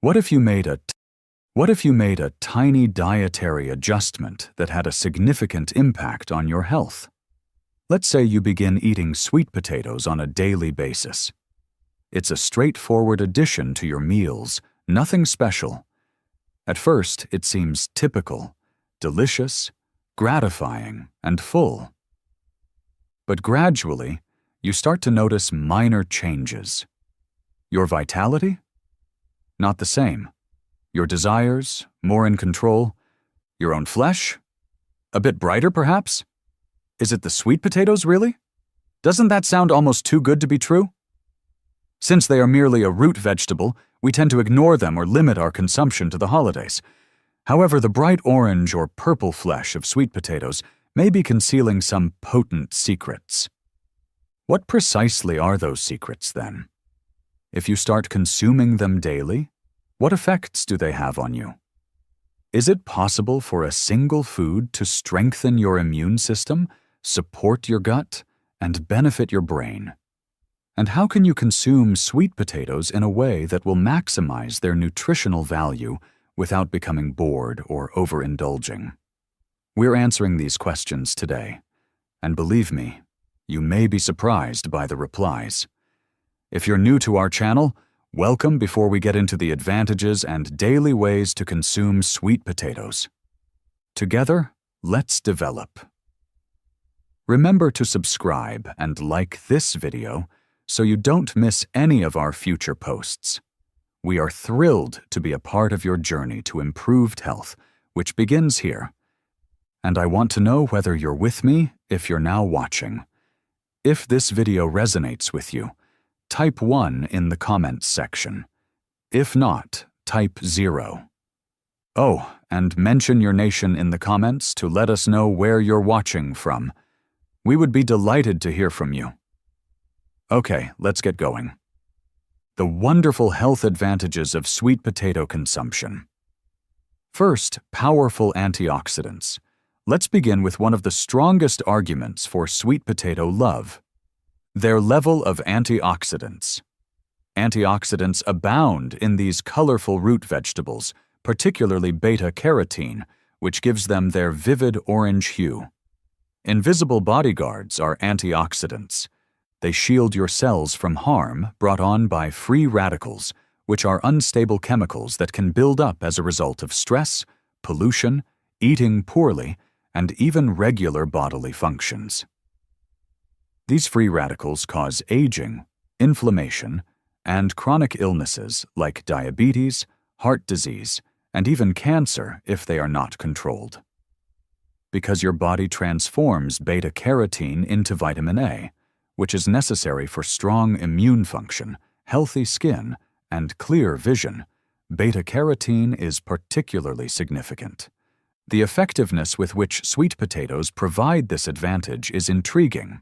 What if you made a What if you made a tiny dietary adjustment that had a significant impact on your health? Let's say you begin eating sweet potatoes on a daily basis. It's a straightforward addition to your meals, nothing special. At first, it seems typical, delicious, gratifying, and full. But gradually, you start to notice minor changes. Your vitality? Not the same. Your desires, more in control. Your own flesh? A bit brighter, perhaps? Is it the sweet potatoes, really? Doesn't that sound almost too good to be true? Since they are merely a root vegetable, we tend to ignore them or limit our consumption to the holidays. However, the bright orange or purple flesh of sweet potatoes may be concealing some potent secrets. What precisely are those secrets, then? If you start consuming them daily, what effects do they have on you? Is it possible for a single food to strengthen your immune system, support your gut, and benefit your brain? And how can you consume sweet potatoes in a way that will maximize their nutritional value without becoming bored or overindulging? We're answering these questions today, and believe me, you may be surprised by the replies. If you're new to our channel, welcome before we get into the advantages and daily ways to consume sweet potatoes. Together, let's develop. Remember to subscribe and like this video so you don't miss any of our future posts. We are thrilled to be a part of your journey to improved health, which begins here. And I want to know whether you're with me if you're now watching. If this video resonates with you, type 1 in the comments section. If not, type 0. Oh, and mention your nation in the comments to let us know where you're watching from. We would be delighted to hear from you. Okay, let's get going. The wonderful health advantages of sweet potato consumption. First, powerful antioxidants. Let's begin with one of the strongest arguments for sweet potato love: their level of antioxidants. Antioxidants abound in these colorful root vegetables, particularly beta-carotene, which gives them their vivid orange hue. Invisible bodyguards are antioxidants. They shield your cells from harm brought on by free radicals, which are unstable chemicals that can build up as a result of stress, pollution, eating poorly, and even regular bodily functions. These free radicals cause aging, inflammation, and chronic illnesses like diabetes, heart disease, and even cancer if they are not controlled. Because your body transforms beta-carotene into vitamin A, which is necessary for strong immune function, healthy skin, and clear vision, beta-carotene is particularly significant. The effectiveness with which sweet potatoes provide this advantage is intriguing.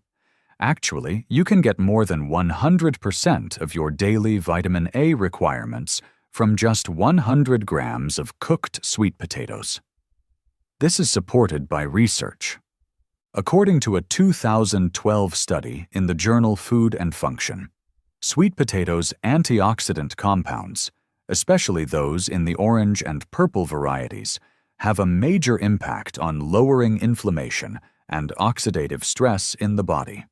Actually, you can get more than 100% of your daily vitamin A requirements from just 100 grams of cooked sweet potatoes. This is supported by research. According to a 2012 study in the journal Food and Function, sweet potatoes' antioxidant compounds, especially those in the orange and purple varieties, have a major impact on lowering inflammation and oxidative stress in the body.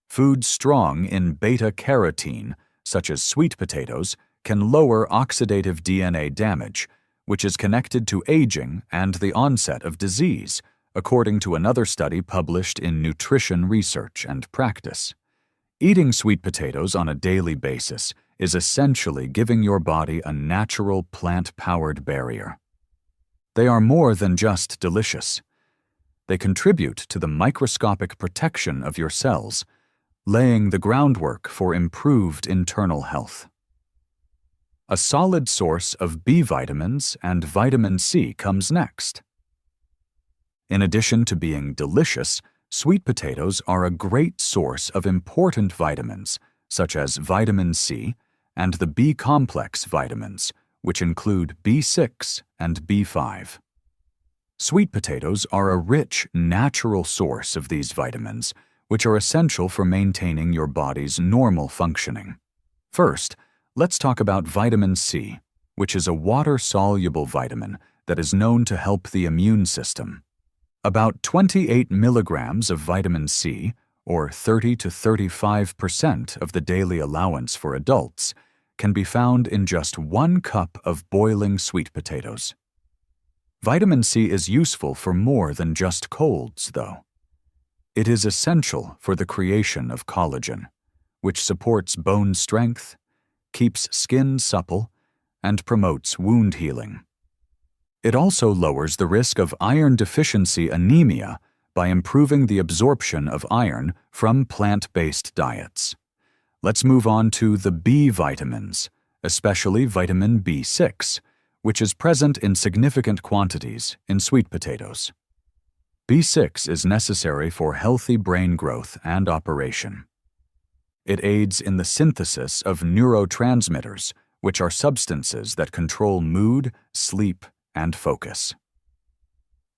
Foods strong in beta-carotene, such as sweet potatoes, can lower oxidative DNA damage, which is connected to aging and the onset of disease, according to another study published in Nutrition Research and Practice. Eating sweet potatoes on a daily basis is essentially giving your body a natural plant-powered barrier. They are more than just delicious. They contribute to the microscopic protection of your cells, laying the groundwork for improved internal health. A solid source of B vitamins and vitamin C comes next. In addition to being delicious, sweet potatoes are a great source of important vitamins, such as vitamin C and the B-complex vitamins, which include B6 and B5. Sweet potatoes are a rich, natural source of these vitamins, which are essential for maintaining your body's normal functioning. First, let's talk about vitamin C. which is a water-soluble vitamin that is known to help the immune system. About 28 milligrams of vitamin C, or 30 to 35% of the daily allowance for adults, can be found in just 1 cup of boiling sweet potatoes. Vitamin C is useful for more than just colds, though. It is essential for the creation of collagen, which supports bone strength, keeps skin supple, and promotes wound healing. It also lowers the risk of iron deficiency anemia by improving the absorption of iron from plant-based diets. Let's move on to the B vitamins, especially vitamin B6, which is present in significant quantities in sweet potatoes. B6 is necessary for healthy brain growth and operation. It aids in the synthesis of neurotransmitters, which are substances that control mood, sleep, and focus.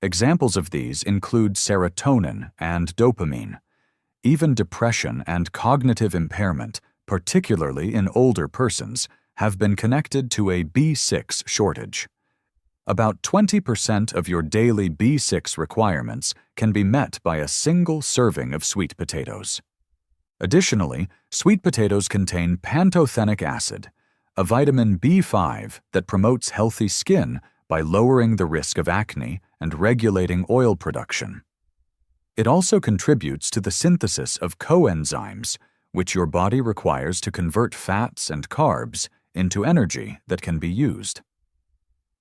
Examples of these include serotonin and dopamine. Even depression and cognitive impairment, particularly in older persons, have been connected to a B6 shortage. About 20% of your daily B6 requirements can be met by a single serving of sweet potatoes. Additionally, sweet potatoes contain pantothenic acid, a vitamin B5 that promotes healthy skin by lowering the risk of acne and regulating oil production. It also contributes to the synthesis of coenzymes, which your body requires to convert fats and carbs into energy that can be used.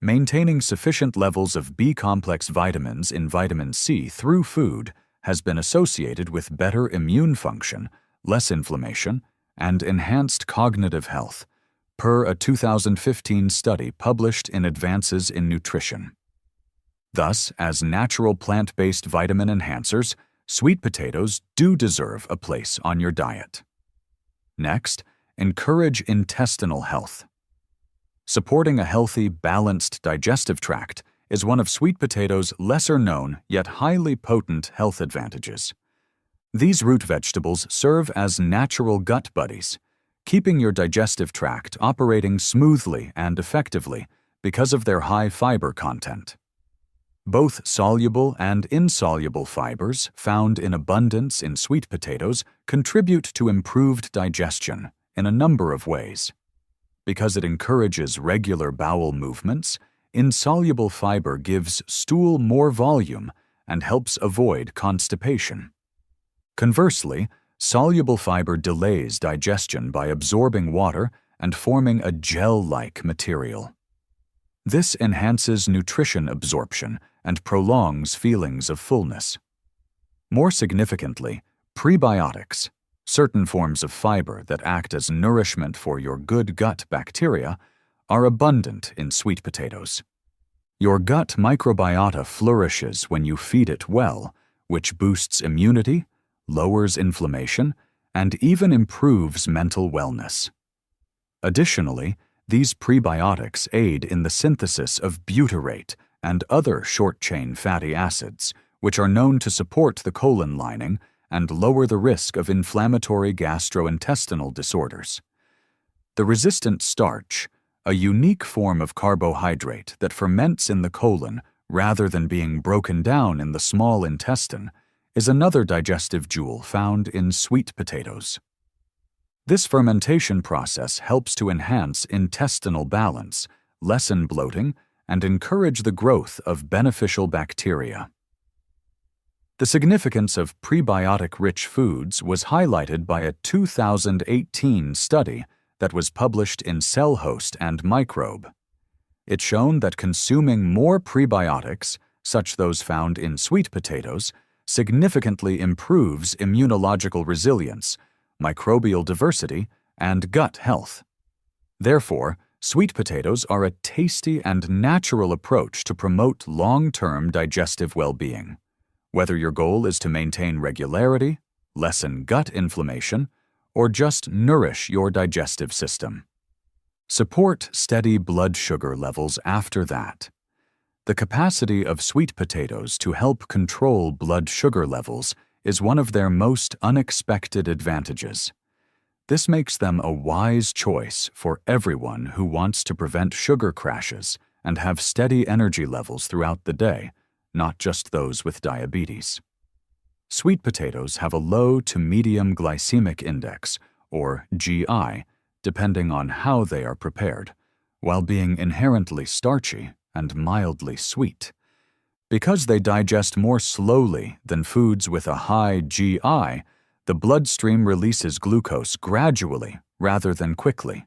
Maintaining sufficient levels of B-complex vitamins in vitamin C through food has been associated with better immune function, less inflammation, and enhanced cognitive health, per a 2015 study published in Advances in Nutrition. Thus, as natural plant-based vitamin enhancers, sweet potatoes do deserve a place on your diet. Next, encourage intestinal health. Supporting a healthy, balanced digestive tract is one of sweet potatoes' lesser-known yet highly potent health advantages. These root vegetables serve as natural gut buddies, keeping your digestive tract operating smoothly and effectively because of their high fiber content. Both soluble and insoluble fibers found in abundance in sweet potatoes contribute to improved digestion in a number of ways. Because it encourages regular bowel movements, insoluble fiber gives stool more volume and helps avoid constipation. Conversely, soluble fiber delays digestion by absorbing water and forming a gel-like material. This enhances nutrition absorption and prolongs feelings of fullness. More significantly, prebiotics, certain forms of fiber that act as nourishment for your good gut bacteria, are abundant in sweet potatoes. Your gut microbiota flourishes when you feed it well, which boosts immunity, lowers inflammation, and even improves mental wellness. Additionally, these prebiotics aid in the synthesis of butyrate and other short-chain fatty acids, which are known to support the colon lining and lower the risk of inflammatory gastrointestinal disorders. The resistant starch, a unique form of carbohydrate that ferments in the colon rather than being broken down in the small intestine, is another digestive jewel found in sweet potatoes. This fermentation process helps to enhance intestinal balance, lessen bloating, and encourage the growth of beneficial bacteria. The significance of prebiotic-rich foods was highlighted by a 2018 study that was published in Cell Host and Microbe. It shown that consuming more prebiotics, such those found in sweet potatoes, significantly improves immunological resilience, microbial diversity, and gut health. Therefore, sweet potatoes are a tasty and natural approach to promote long-term digestive well-being. Whether your goal is to maintain regularity, lessen gut inflammation, or just nourish your digestive system. Support steady blood sugar levels after that. The capacity of sweet potatoes to help control blood sugar levels is one of their most unexpected advantages. This makes them a wise choice for everyone who wants to prevent sugar crashes and have steady energy levels throughout the day, not just those with diabetes. Sweet potatoes have a low to medium glycemic index, or GI, depending on how they are prepared, while being inherently starchy and mildly sweet. Because they digest more slowly than foods with a high GI, the bloodstream releases glucose gradually rather than quickly.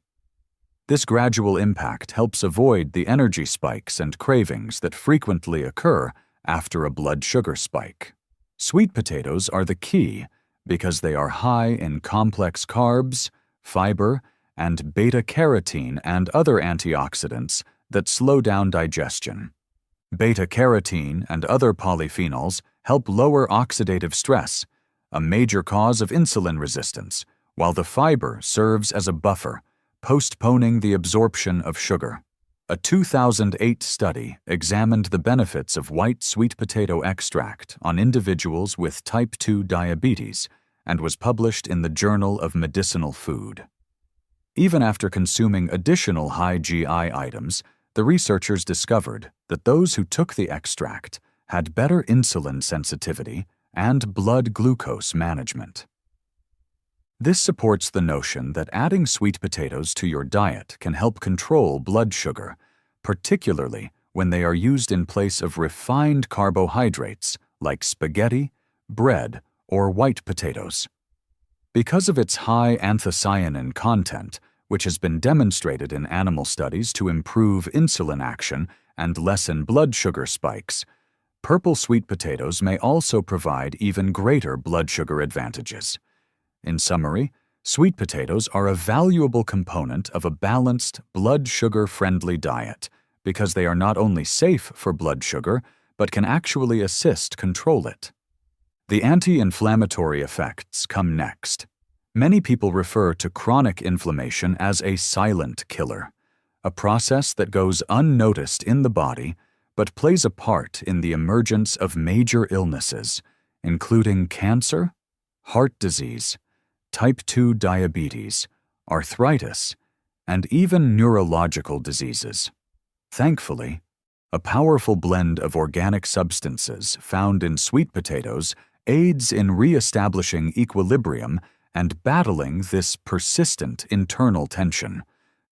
This gradual impact helps avoid the energy spikes and cravings that frequently occur after a blood sugar spike. Sweet potatoes are the key because they are high in complex carbs, fiber, and beta-carotene and other antioxidants that slow down digestion. Beta-carotene and other polyphenols help lower oxidative stress, a major cause of insulin resistance, while the fiber serves as a buffer, postponing the absorption of sugar. A 2008 study examined the benefits of white sweet potato extract on individuals with type 2 diabetes and was published in the Journal of Medicinal Food. Even after consuming additional high GI items, the researchers discovered that those who took the extract had better insulin sensitivity and blood glucose management. This supports the notion that adding sweet potatoes to your diet can help control blood sugar, particularly when they are used in place of refined carbohydrates like spaghetti, bread, or white potatoes. Because of its high anthocyanin content, which has been demonstrated in animal studies to improve insulin action and lessen blood sugar spikes, purple sweet potatoes may also provide even greater blood sugar advantages. In summary, sweet potatoes are a valuable component of a balanced, blood sugar-friendly diet because they are not only safe for blood sugar, but can actually assist control it. The anti-inflammatory effects come next. Many people refer to chronic inflammation as a silent killer, a process that goes unnoticed in the body but plays a part in the emergence of major illnesses, including cancer, heart disease, type 2 diabetes, arthritis, and even neurological diseases. Thankfully, a powerful blend of organic substances found in sweet potatoes aids in re-establishing equilibrium and battling this persistent internal tension.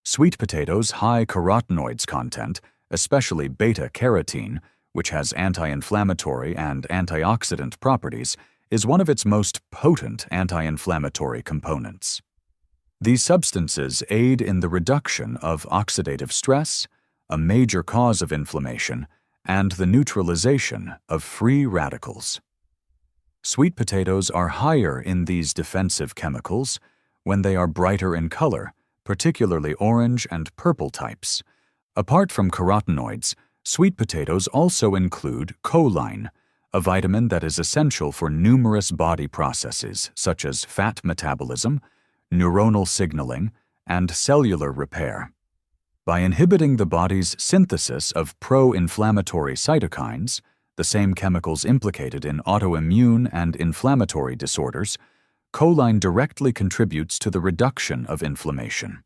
Sweet potatoes' high carotenoids content, especially beta-carotene, which has anti-inflammatory and antioxidant properties, is one of its most potent anti-inflammatory components. These substances aid in the reduction of oxidative stress, a major cause of inflammation, and the neutralization of free radicals. Sweet potatoes are higher in these defensive chemicals when they are brighter in color, particularly orange and purple types. Apart from carotenoids, sweet potatoes also include choline, a vitamin that is essential for numerous body processes such as fat metabolism, neuronal signaling, and cellular repair. By inhibiting the body's synthesis of pro-inflammatory cytokines, the same chemicals implicated in autoimmune and inflammatory disorders, choline directly contributes to the reduction of inflammation.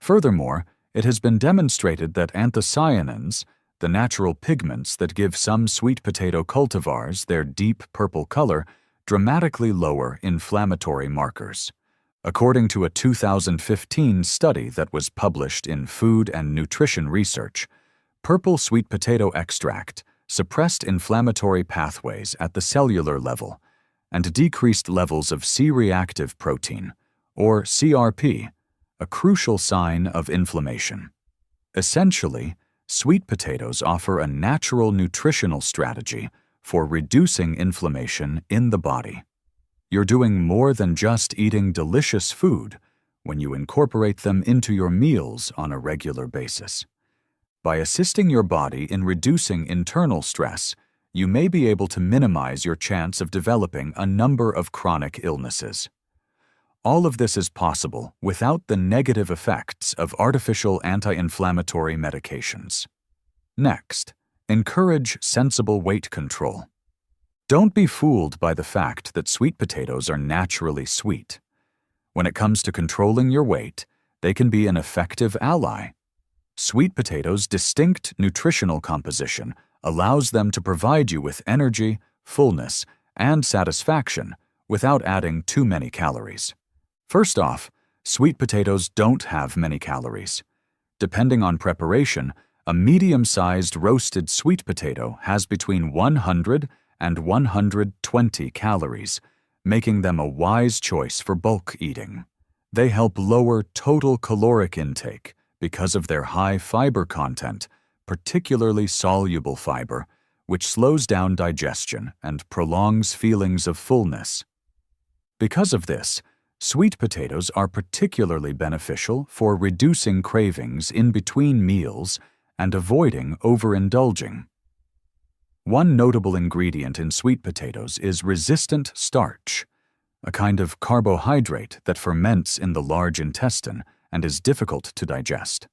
Furthermore, it has been demonstrated that anthocyanins, the natural pigments that give some sweet potato cultivars their deep purple color, dramatically lower inflammatory markers. According to a 2015 study that was published in Food and Nutrition Research, purple sweet potato extract suppressed inflammatory pathways at the cellular level and decreased levels of C-reactive protein, or CRP, a crucial sign of inflammation. Essentially, sweet potatoes offer a natural nutritional strategy for reducing inflammation in the body. You're doing more than just eating delicious food when you incorporate them into your meals on a regular basis. By assisting your body in reducing internal stress, you may be able to minimize your chance of developing a number of chronic illnesses. All of this is possible without the negative effects of artificial anti-inflammatory medications. Next, encourage sensible weight control. Don't be fooled by the fact that sweet potatoes are naturally sweet. When it comes to controlling your weight, they can be an effective ally. Sweet potatoes' distinct nutritional composition allows them to provide you with energy, fullness, and satisfaction without adding too many calories. First off, sweet potatoes don't have many calories. Depending on preparation, a medium-sized roasted sweet potato has between 100 and 120 calories, making them a wise choice for bulk eating. They help lower total caloric intake because of their high fiber content, particularly soluble fiber, which slows down digestion and prolongs feelings of fullness. Because of this, sweet potatoes are particularly beneficial for reducing cravings in between meals and avoiding overindulging. One notable ingredient in sweet potatoes is resistant starch, a kind of carbohydrate that ferments in the large intestine and is difficult to digest.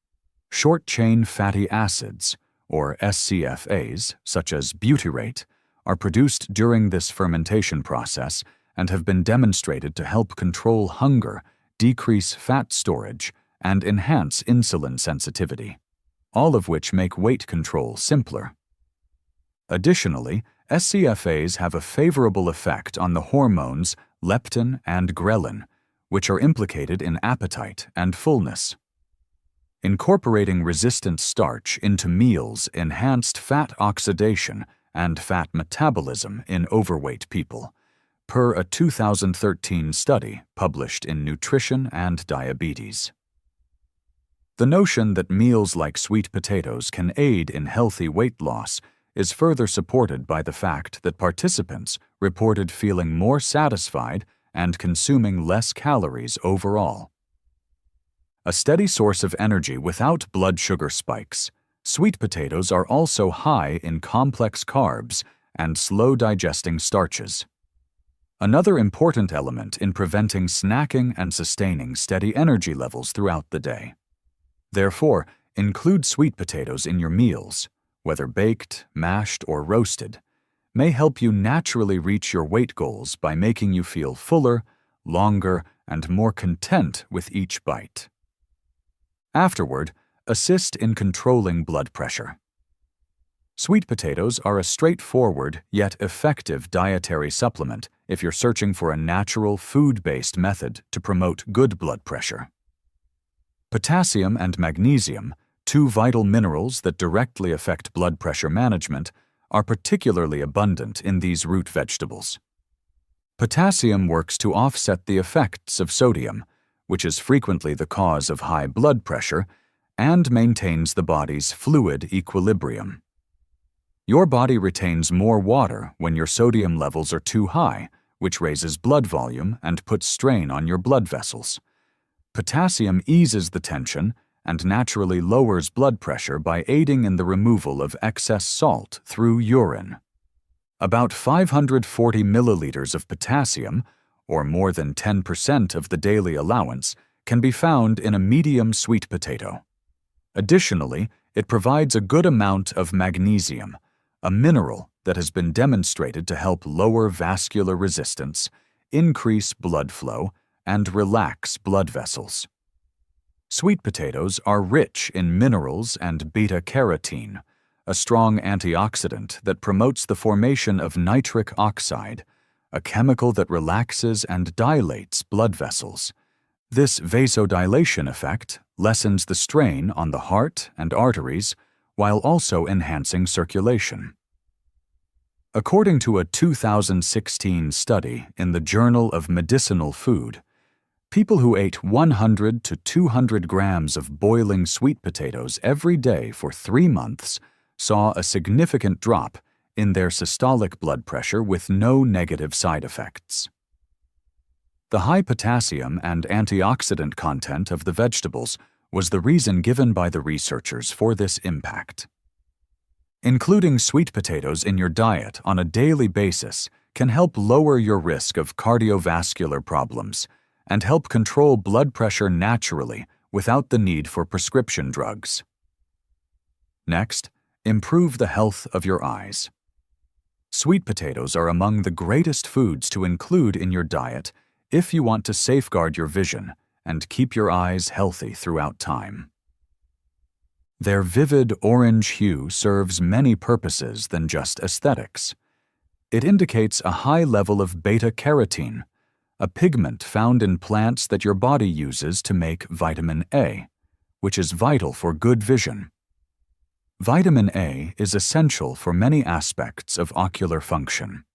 Short-chain fatty acids, or SCFAs, such as butyrate, are produced during this fermentation process and have been demonstrated to help control hunger, decrease fat storage, and enhance insulin sensitivity, all of which make weight control simpler. Additionally, SCFAs have a favorable effect on the hormones leptin and ghrelin, which are implicated in appetite and fullness. Incorporating resistant starch into meals enhanced fat oxidation and fat metabolism in overweight people, per a 2013 study published in Nutrition and Diabetes. The notion that meals like sweet potatoes can aid in healthy weight loss is further supported by the fact that participants reported feeling more satisfied and consuming less calories overall. A steady source of energy without blood sugar spikes, sweet potatoes are also high in complex carbs and slow-digesting starches. Another important element in preventing snacking and sustaining steady energy levels throughout the day. Therefore, include sweet potatoes in your meals, whether baked, mashed, or roasted, may help you naturally reach your weight goals by making you feel fuller, longer, and more content with each bite. Afterward, assist in controlling blood pressure. Sweet potatoes are a straightforward yet effective dietary supplement if you're searching for a natural food-based method to promote good blood pressure. Potassium and magnesium, two vital minerals that directly affect blood pressure management, are particularly abundant in these root vegetables. Potassium works to offset the effects of sodium, which is frequently the cause of high blood pressure, and maintains the body's fluid equilibrium. Your body retains more water when your sodium levels are too high, which raises blood volume and puts strain on your blood vessels. Potassium eases the tension and naturally lowers blood pressure by aiding in the removal of excess salt through urine. About 540 milliliters of potassium, or more than 10% of the daily allowance, can be found in a medium sweet potato. Additionally, it provides a good amount of magnesium, a mineral that has been demonstrated to help lower vascular resistance, increase blood flow, and relax blood vessels. Sweet potatoes are rich in minerals and beta-carotene, a strong antioxidant that promotes the formation of nitric oxide, a chemical that relaxes and dilates blood vessels. This vasodilation effect lessens the strain on the heart and arteries while also enhancing circulation. According to a 2016 study in the Journal of Medicinal Food, people who ate 100 to 200 grams of boiling sweet potatoes every day for 3 months saw a significant drop in their systolic blood pressure with no negative side effects. The high potassium and antioxidant content of the vegetables was the reason given by the researchers for this impact. Including sweet potatoes in your diet on a daily basis can help lower your risk of cardiovascular problems and help control blood pressure naturally without the need for prescription drugs. Next, improve the health of your eyes. Sweet potatoes are among the greatest foods to include in your diet if you want to safeguard your vision and keep your eyes healthy throughout time. Their vivid orange hue serves many purposes than just aesthetics. It indicates a high level of beta-carotene, a pigment found in plants that your body uses to make vitamin A, which is vital for good vision. Vitamin A is essential for many aspects of ocular function.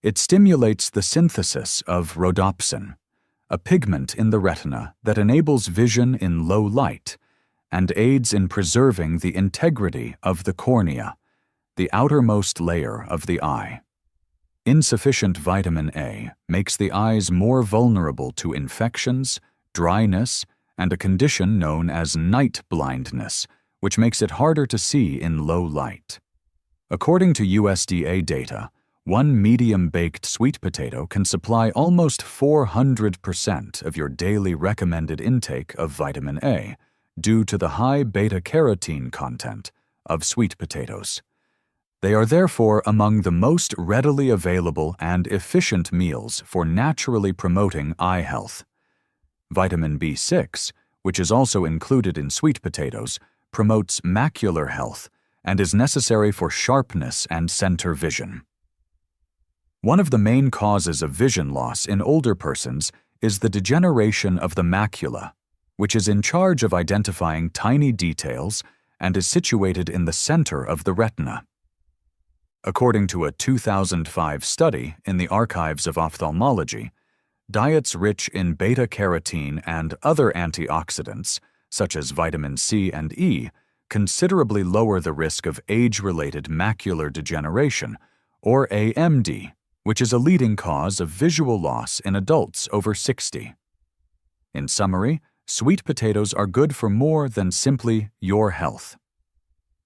It stimulates the synthesis of rhodopsin, a pigment in the retina that enables vision in low light and aids in preserving the integrity of the cornea, the outermost layer of the eye. Insufficient vitamin A makes the eyes more vulnerable to infections, dryness, and a condition known as night blindness, which makes it harder to see in low light. According to USDA data, one medium-baked sweet potato can supply almost 400% of your daily recommended intake of vitamin A due to the high beta-carotene content of sweet potatoes. They are therefore among the most readily available and efficient meals for naturally promoting eye health. Vitamin B6, which is also included in sweet potatoes, promotes macular health and is necessary for sharpness and center vision. One of the main causes of vision loss in older persons is the degeneration of the macula, which is in charge of identifying tiny details and is situated in the center of the retina. According to a 2005 study in the Archives of Ophthalmology, diets rich in beta-carotene and other antioxidants, such as vitamin C and E, considerably lower the risk of age-related macular degeneration, or AMD, which is a leading cause of visual loss in adults over 60. In summary, sweet potatoes are good for more than simply your health.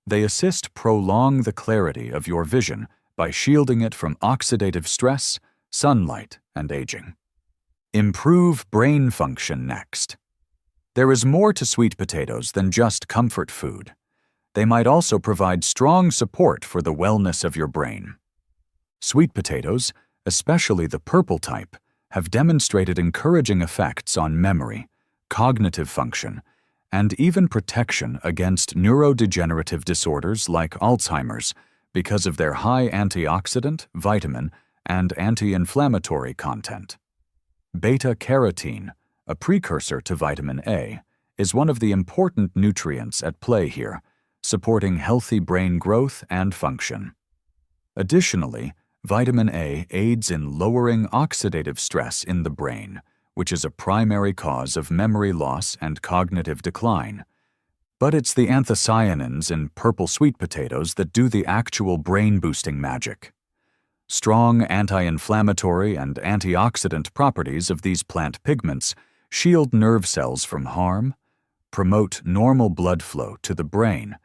They assist prolong the clarity of your vision by shielding it from oxidative stress, sunlight, and aging. Improve brain function next. There is more to sweet potatoes than just comfort food. They might also provide strong support for the wellness of your brain. Sweet potatoes, especially the purple type, have demonstrated encouraging effects on memory, cognitive function, and even protection against neurodegenerative disorders like Alzheimer's because of their high antioxidant, vitamin, and anti-inflammatory content. Beta-carotene, a precursor to vitamin A, is one of the important nutrients at play here, supporting healthy brain growth and function. Additionally, vitamin A aids in lowering oxidative stress in the brain, which is a primary cause of memory loss and cognitive decline. But it's the anthocyanins in purple sweet potatoes that do the actual brain-boosting magic. Strong anti-inflammatory and antioxidant properties of these plant pigments shield nerve cells from harm, promote normal blood flow to the brain,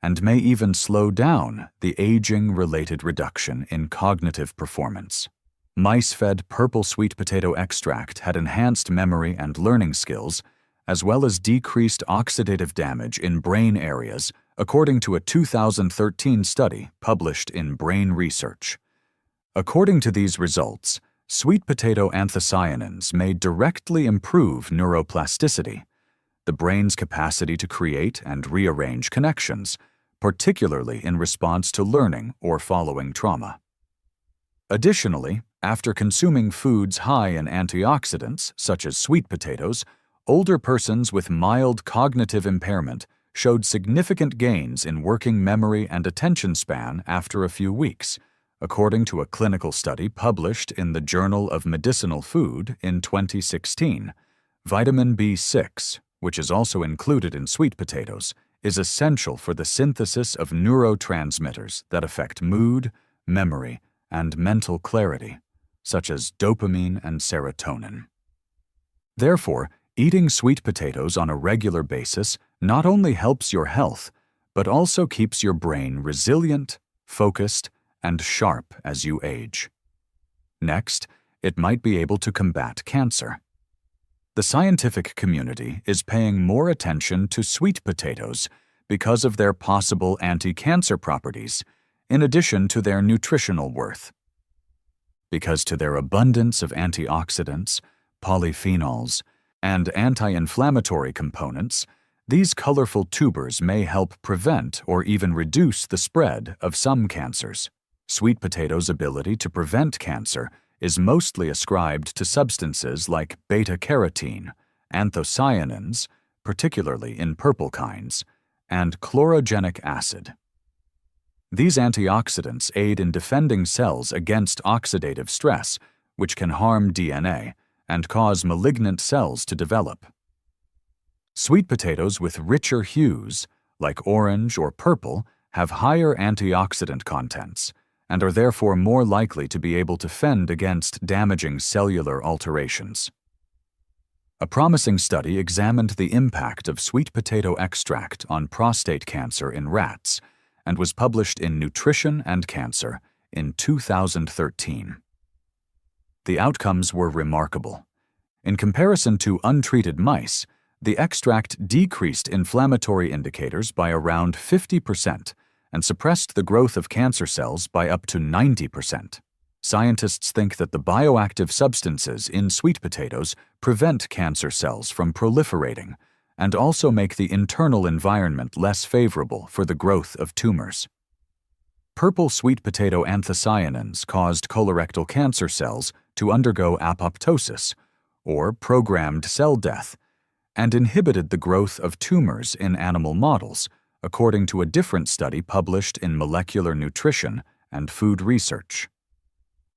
and may even slow down the aging-related reduction in cognitive performance. Mice-fed purple sweet potato extract had enhanced memory and learning skills, as well as decreased oxidative damage in brain areas, according to a 2013 study published in Brain Research. According to these results, sweet potato anthocyanins may directly improve neuroplasticity, the brain's capacity to create and rearrange connections, particularly in response to learning or following trauma. Additionally, after consuming foods high in antioxidants, such as sweet potatoes, older persons with mild cognitive impairment showed significant gains in working memory and attention span after a few weeks, according to a clinical study published in the Journal of Medicinal Food in 2016. Vitamin B6, which is also included in sweet potatoes, is essential for the synthesis of neurotransmitters that affect mood, memory, and mental clarity, such as dopamine and serotonin. Therefore, eating sweet potatoes on a regular basis not only helps your health, but also keeps your brain resilient, focused, and sharp as you age. Next, it might be able to combat cancer. The scientific community is paying more attention to sweet potatoes because of their possible anti-cancer properties, in addition to their nutritional worth. because to their abundance of antioxidants, polyphenols, and anti-inflammatory components, these colorful tubers may help prevent or even reduce the spread of some cancers. Sweet potatoes' ability to prevent cancer is mostly ascribed to substances like beta-carotene, anthocyanins, particularly in purple kinds, and chlorogenic acid. These antioxidants aid in defending cells against oxidative stress, which can harm DNA and cause malignant cells to develop. Sweet potatoes with richer hues, like orange or purple, have higher antioxidant contents and are therefore more likely to be able to fend against damaging cellular alterations. A promising study examined the impact of sweet potato extract on prostate cancer in rats and was published in Nutrition and Cancer in 2013. The outcomes were remarkable. In comparison to untreated mice, the extract decreased inflammatory indicators by around 50% and suppressed the growth of cancer cells by up to 90%. Scientists think that the bioactive substances in sweet potatoes prevent cancer cells from proliferating and also make the internal environment less favorable for the growth of tumors. Purple sweet potato anthocyanins caused colorectal cancer cells to undergo apoptosis, or programmed cell death, and inhibited the growth of tumors in animal models, according to a different study published in Molecular Nutrition and Food Research.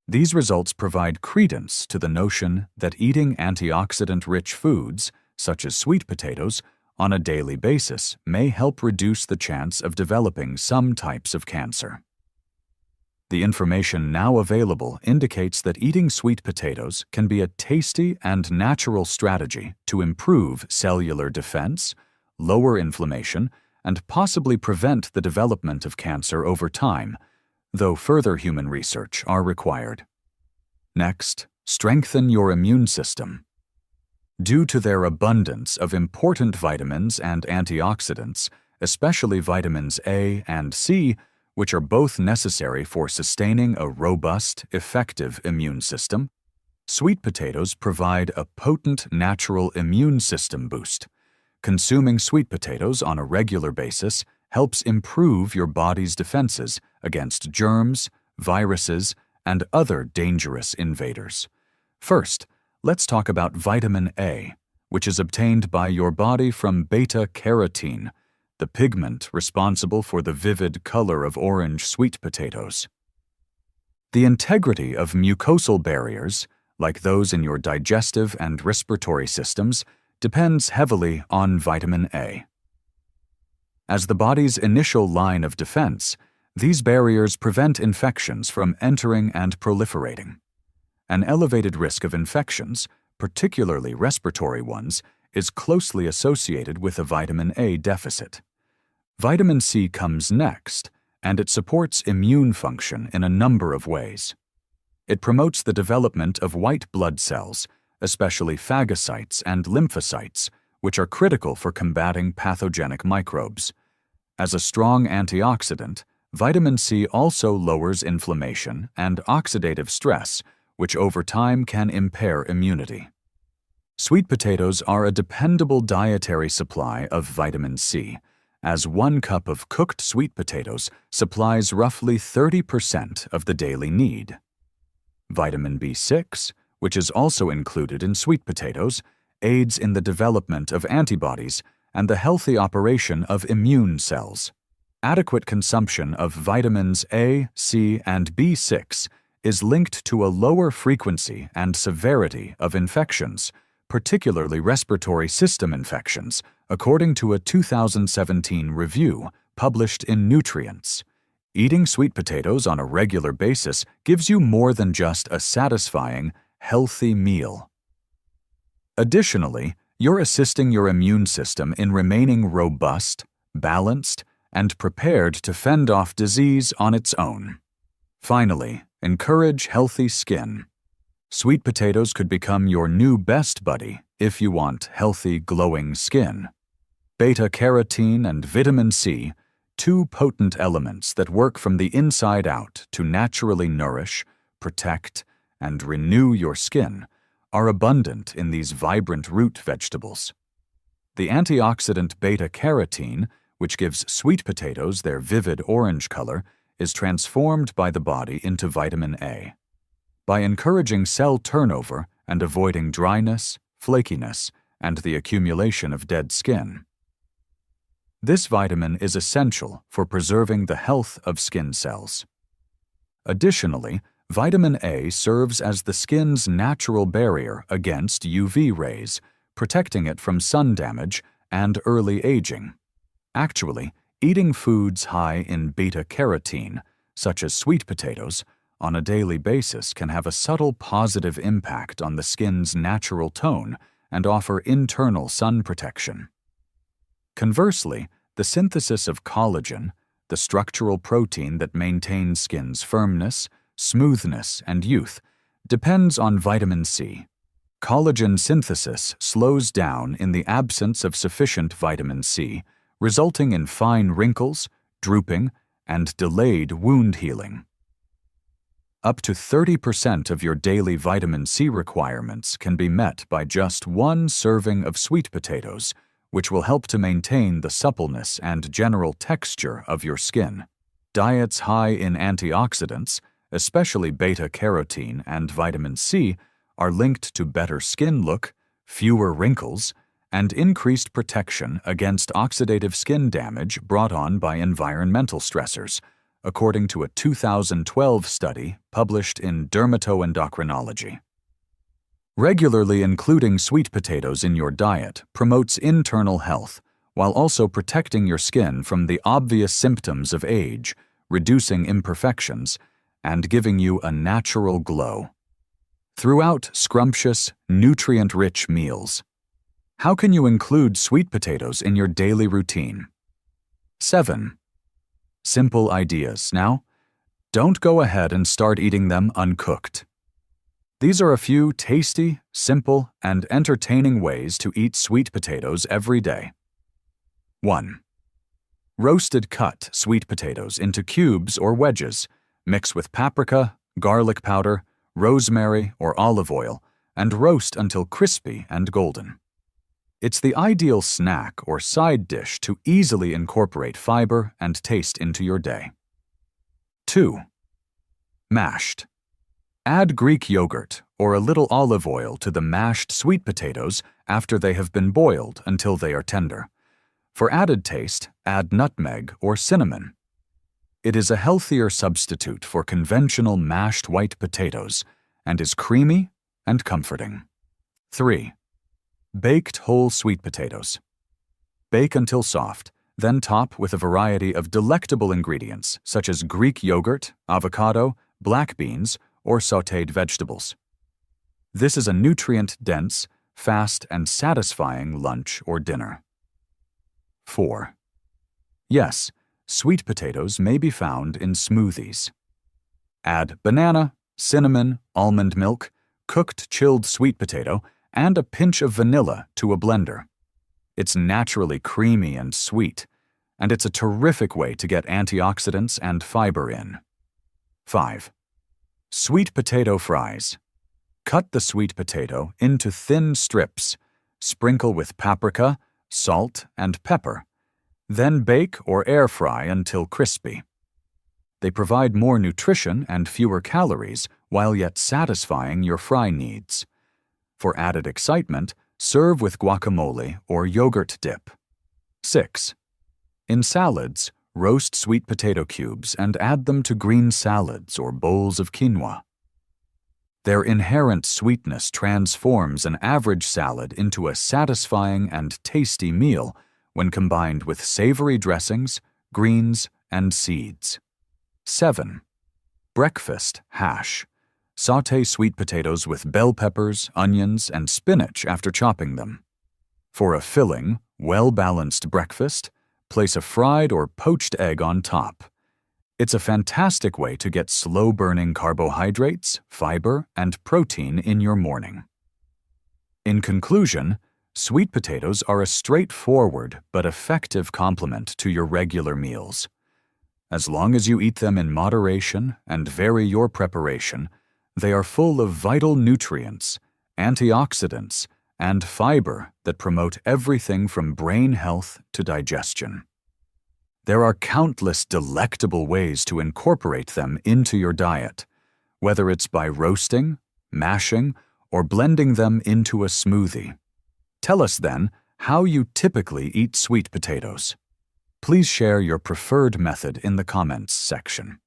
These results provide credence to the notion that eating antioxidant-rich foods, such as sweet potatoes, on a daily basis may help reduce the chance of developing some types of cancer. The information now available indicates that eating sweet potatoes can be a tasty and natural strategy to improve cellular defense, lower inflammation, and possibly prevent the development of cancer over time, though further human research are required. Next, strengthen your immune system. Due to their abundance of important vitamins and antioxidants, especially vitamins A and C, which are both necessary for sustaining a robust, effective immune system, sweet potatoes provide a potent natural immune system boost. Consuming sweet potatoes on a regular basis helps improve your body's defenses against germs, viruses, and other dangerous invaders. First, let's talk about vitamin A, which is obtained by your body from beta-carotene, the pigment responsible for the vivid color of orange sweet potatoes. The integrity of mucosal barriers, like those in your digestive and respiratory systems, depends heavily on vitamin A. As the body's initial line of defense, these barriers prevent infections from entering and proliferating. An elevated risk of infections, particularly respiratory ones, is closely associated with a vitamin A deficit. Vitamin C comes next, and it supports immune function in a number of ways. It promotes the development of white blood cells, especially phagocytes and lymphocytes, which are critical for combating pathogenic microbes. As a strong antioxidant, vitamin C also lowers inflammation and oxidative stress, which over time can impair immunity. Sweet potatoes are a dependable dietary supply of vitamin C, as 1 cup of cooked sweet potatoes supplies roughly 30% of the daily need. Vitamin B6, which is also included in sweet potatoes, aids in the development of antibodies and the healthy operation of immune cells. Adequate consumption of vitamins A, C, and B6 is linked to a lower frequency and severity of infections, particularly respiratory system infections, according to a 2017 review published in Nutrients. Eating sweet potatoes on a regular basis gives you more than just a satisfying, healthy meal. Additionally, you're assisting your immune system in remaining robust, balanced, and prepared to fend off disease on its own. Finally, encourage healthy skin. Sweet potatoes could become your new best buddy if you want healthy, glowing skin. Beta-carotene and vitamin C, 2 potent elements that work from the inside out to naturally nourish, protect, and renew your skin are abundant in these vibrant root vegetables. The antioxidant beta-carotene, which gives sweet potatoes their vivid orange color, is transformed by the body into vitamin A. By encouraging cell turnover and avoiding dryness, flakiness, and the accumulation of dead skin. This vitamin is essential for preserving the health of skin cells. Additionally, vitamin A serves as the skin's natural barrier against UV rays, protecting it from sun damage and early aging. Actually, eating foods high in beta-carotene, such as sweet potatoes, on a daily basis can have a subtle positive impact on the skin's natural tone and offer internal sun protection. Conversely, the synthesis of collagen, the structural protein that maintains skin's firmness, smoothness, and youth, depends on vitamin C. Collagen synthesis slows down in the absence of sufficient vitamin C, resulting in fine wrinkles, drooping, and delayed wound healing. Up to 30% of your daily vitamin C requirements can be met by just one serving of sweet potatoes, which will help to maintain the suppleness and general texture of your skin. Diets high in antioxidants, especially beta-carotene and vitamin C, are linked to better skin look, fewer wrinkles, and increased protection against oxidative skin damage brought on by environmental stressors, according to a 2012 study published in Dermatoendocrinology. Regularly including sweet potatoes in your diet promotes internal health while also protecting your skin from the obvious symptoms of age, reducing imperfections, and giving you a natural glow. Throughout scrumptious, nutrient-rich meals. How can you include sweet potatoes in your daily routine? 7. Simple ideas. Now, don't go ahead and start eating them uncooked. These are a few tasty, simple, and entertaining ways to eat sweet potatoes every day. 1. Roasted cut sweet potatoes into cubes or wedges. Mix with paprika, garlic powder, rosemary, or olive oil, and roast until crispy and golden. It's the ideal snack or side dish to easily incorporate fiber and taste into your day. 2. Mashed. Add Greek yogurt or a little olive oil to the mashed sweet potatoes after they have been boiled until they are tender. For added taste, add nutmeg or cinnamon. It is a healthier substitute for conventional mashed white potatoes and is creamy and comforting. 3. Baked whole sweet potatoes. Bake until soft, then top with a variety of delectable ingredients such as Greek yogurt, avocado, black beans, or sautéed vegetables. This is a nutrient-dense, fast, and satisfying lunch or dinner. 4. Yes, sweet potatoes may be found in smoothies. Add banana, cinnamon, almond milk, cooked chilled sweet potato, and a pinch of vanilla to a blender. It's naturally creamy and sweet, and it's a terrific way to get antioxidants and fiber in. 5. Sweet potato fries. Cut the sweet potato into thin strips, sprinkle with paprika, salt, and pepper, then bake or air fry until crispy. They provide more nutrition and fewer calories while yet satisfying your fry needs. For added excitement, serve with guacamole or yogurt dip. 6. In salads, roast sweet potato cubes and add them to green salads or bowls of quinoa. Their inherent sweetness transforms an average salad into a satisfying and tasty meal when combined with savory dressings, greens, and seeds. 7. Breakfast hash. Sauté sweet potatoes with bell peppers, onions, and spinach after chopping them. For a filling, well-balanced breakfast, place a fried or poached egg on top. It's a fantastic way to get slow-burning carbohydrates, fiber, and protein in your morning. In conclusion, sweet potatoes are a straightforward but effective complement to your regular meals. As long as you eat them in moderation and vary your preparation, They are full of vital nutrients, antioxidants, and fiber that promote everything from brain health to digestion. There are countless delectable ways to incorporate them into your diet, whether it's by roasting, mashing, or blending them into a smoothie. Tell us then how you typically eat sweet potatoes. Please share your preferred method in the comments section.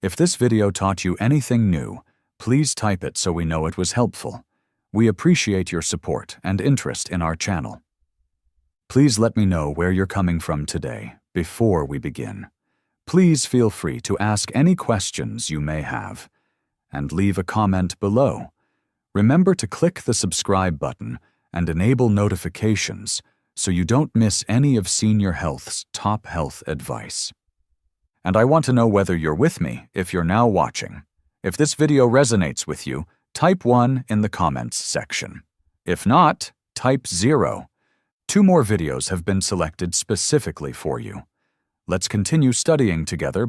If this video taught you anything new, please type it so we know it was helpful. We appreciate your support and interest in our channel. Please let me know where you're coming from today before we begin. Please feel free to ask any questions you may have and leave a comment below. Remember to click the subscribe button and enable notifications so you don't miss any of Senior Health's top health advice. And I want to know whether you're with me if you're now watching. If this video resonates with you, type 1 in the comments section. If not, type 0. 2 more videos have been selected specifically for you. Let's continue studying together.